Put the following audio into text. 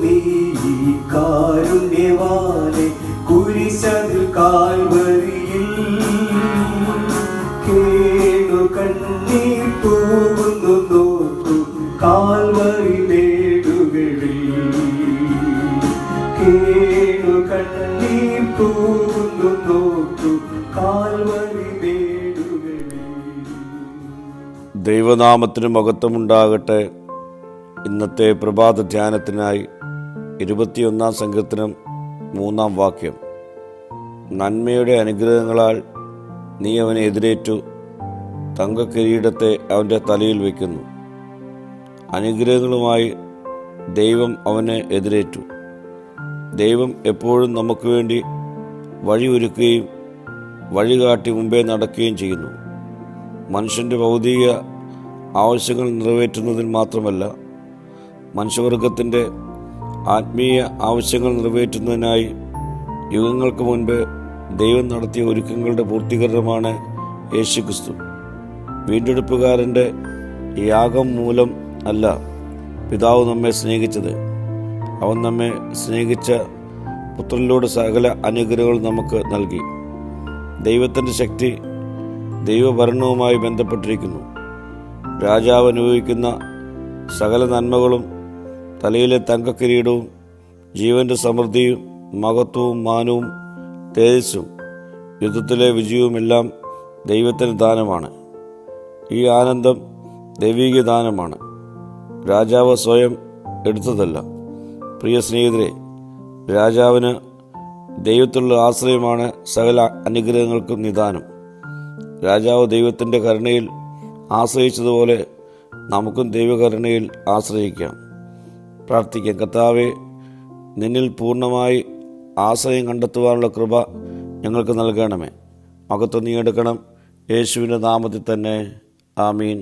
നീ കാരുണ്യവാനെ കുരിശതിൽ കാൽവരിയിൽ കേണു കണ്ണീർ തൂകുന്നു നോക്കൂ കാൽവരി മേടുകളിൽ കേണു കണ്ണീർ തൂകുന്നു നോക്കൂ കാൽവരി മേടുകളിൽ. ദൈവനാമത്തിന് മഹത്വമുണ്ടാകട്ടെ. ഇന്നത്തെ പ്രഭാത ധ്യാനത്തിനായി 21 സങ്കീർത്തനം 3 വാക്യം. നന്മയുടെ അനുഗ്രഹങ്ങളാൽ നീ അവനെ എതിരേറ്റു, തങ്കക്കിരീടത്തെ അവൻ്റെ തലയിൽ വയ്ക്കുന്നു. അനുഗ്രഹങ്ങളുമായി ദൈവം അവനെ എതിരേറ്റു. ദൈവം എപ്പോഴും നമുക്ക് വേണ്ടി വഴി ഒരുക്കുകയും വഴികാട്ടി മുമ്പേ നടക്കുകയും ചെയ്യുന്നു. മനുഷ്യൻ്റെ ഭൗതിക ആവശ്യങ്ങൾ നിറവേറ്റുന്നതിൽ മാത്രമല്ല, മനുഷ്യവർഗത്തിൻ്റെ ആത്മീയ ആവശ്യങ്ങൾ നിറവേറ്റുന്നതിനായി യുഗങ്ങൾക്ക് മുൻപ് ദൈവം നടത്തിയ ഒരുക്കങ്ങളുടെ പൂർത്തീകരണമാണ് യേശുക്രിസ്തു. വീണ്ടെടുപ്പുകാരൻ്റെ യാഗം മൂലം അല്ല പിതാവ് നമ്മെ സ്നേഹിച്ചത്. അവൻ നമ്മെ സ്നേഹിച്ച പുത്രനിലൂടെ സകല അനുഗ്രഹങ്ങൾ നമുക്ക് നൽകി. ദൈവത്തിൻ്റെ ശക്തി ദൈവഭരണവുമായി ബന്ധപ്പെട്ടിരിക്കുന്നു. രാജാവ് അനുഭവിക്കുന്ന സകല നന്മകളും, തലയിലെ തങ്കക്കിരീടവും, ജീവൻ്റെ സമൃദ്ധിയും, മഹത്വവും, മാനവും, തേജസ്സും, യുദ്ധത്തിലെ വിജയവുമെല്ലാം ദൈവത്തിന് ദാനമാണ്. ഈ ആനന്ദം ദൈവിക ദാനമാണ്, രാജാവ് സ്വയം എടുത്തതല്ല. പ്രിയ സ്നേഹിതരെ, രാജാവിന് ദൈവത്തിലുള്ള ആശ്രയമാണ് സകല അനുഗ്രഹങ്ങൾക്കും നിദാനം. രാജാവ് ദൈവത്തിൻ്റെ കരുണയിൽ ആശ്രയിച്ചതുപോലെ നമുക്കും ദൈവകരുണയിൽ ആശ്രയിക്കാം. പ്രാർത്ഥിക്കാം. കർത്താവേ, നിന്നിൽ പൂർണ്ണമായി ആശ്രയം കണ്ടെത്തുവാനുള്ള കൃപ ഞങ്ങൾക്ക് നൽകണമേ. മഹത്വം നീ എടുക്കണം. യേശുവിൻ്റെ നാമത്തിൽ തന്നെ. ആമീൻ.